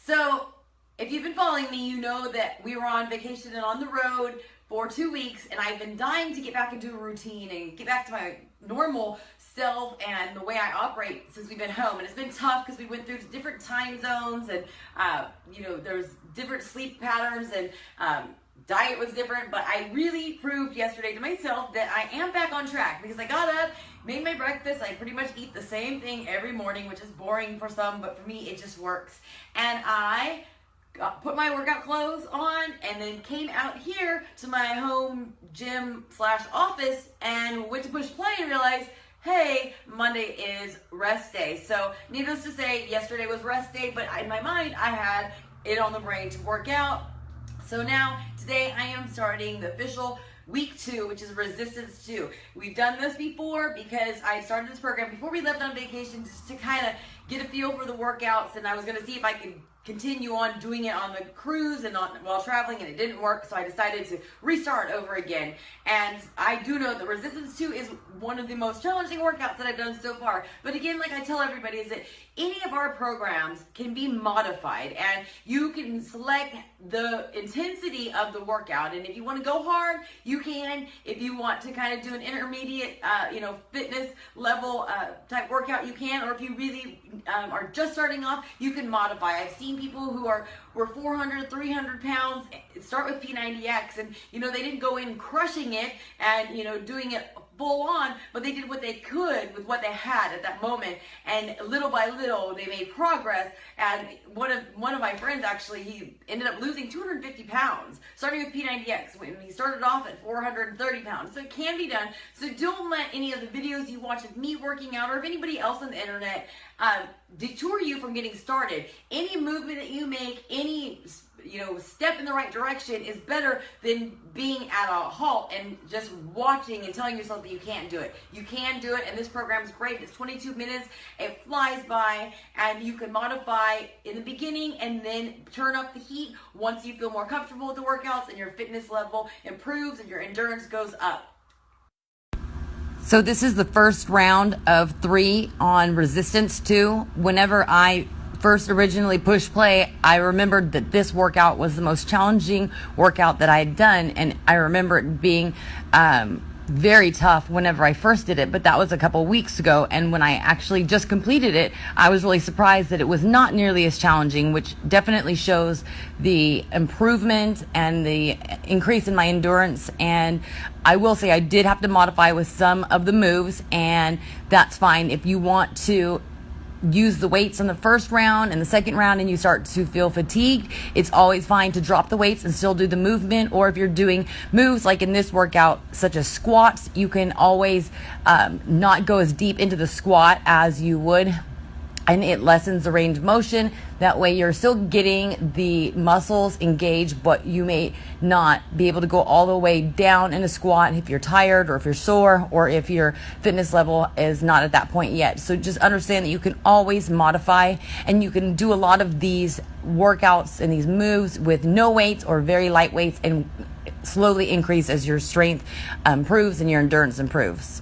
So if you've been following me, you know that we were on vacation and on the road for 2 weeks, and I've been dying to get back into a routine and get back to my normal self and the way I operate since we've been home. And it's been tough because we went through different time zones, and there's different sleep patterns, and diet was different. But I really proved yesterday to myself that I am back on track, because I got up, made my breakfast. I pretty much eat the same thing every morning, which is boring for some, but for me it just works. And I put my workout clothes on and then came out here to my home gym / office and went to push play and realized, hey, Monday is rest day. So needless to say, yesterday was rest day, but in my mind I had it on the brain to work out. So now today I am starting the official week 2, which is Resistance 2. We've done this before because I started this program before we left on vacation, just to kind of get a feel for the workouts, and I was going to see if I could continue on doing it on the cruise and while traveling, and it didn't work, so I decided to restart over again. And I do know that Resistance 2 is one of the most challenging workouts that I've done so far. But again, like I tell everybody, is that any of our programs can be modified, and you can select the intensity of the workout. And if you want to go hard, you can. If you want to kind of do an intermediate, fitness level type workout, you can. Or if you really are just starting off, you can modify. I've seen people who were 400, 300 pounds start with P90X, and they didn't go in crushing it and doing it full on, but they did what they could with what they had at that moment, and little by little they made progress. And one of my friends, actually, he ended up losing 250 pounds starting with P90X when he started off at 430 pounds. So it can be done. So don't let any of the videos you watch of me working out or of anybody else on the internet detour you from getting started. Any movement that you make, any step in the right direction is better than being at a halt and just watching and telling yourself that you can't do it. You can do it, and this program is great. It's 22 minutes. It flies by, and you can modify in the beginning and then turn up the heat once you feel more comfortable with the workouts and your fitness level improves and your endurance goes up. So this is the first round of 3 on Resistance 2. Whenever I first originally pushed play, I remembered that this workout was the most challenging workout that I had done, and I remember it being very tough whenever I first did it, but that was a couple weeks ago. And when I actually just completed it, I was really surprised that it was not nearly as challenging, which definitely shows the improvement and the increase in my endurance. And I will say I did have to modify with some of the moves, and that's fine. If you want to use the weights in the first round and the second round and you start to feel fatigued, it's always fine to drop the weights and still do the movement. Or if you're doing moves like in this workout, such as squats, you can always not go as deep into the squat as you would, and it lessens the range of motion. That way you're still getting the muscles engaged, but you may not be able to go all the way down in a squat if you're tired, or if you're sore, or if your fitness level is not at that point yet. So just understand that you can always modify, and you can do a lot of these workouts and these moves with no weights or very light weights, and slowly increase as your strength improves and your endurance improves.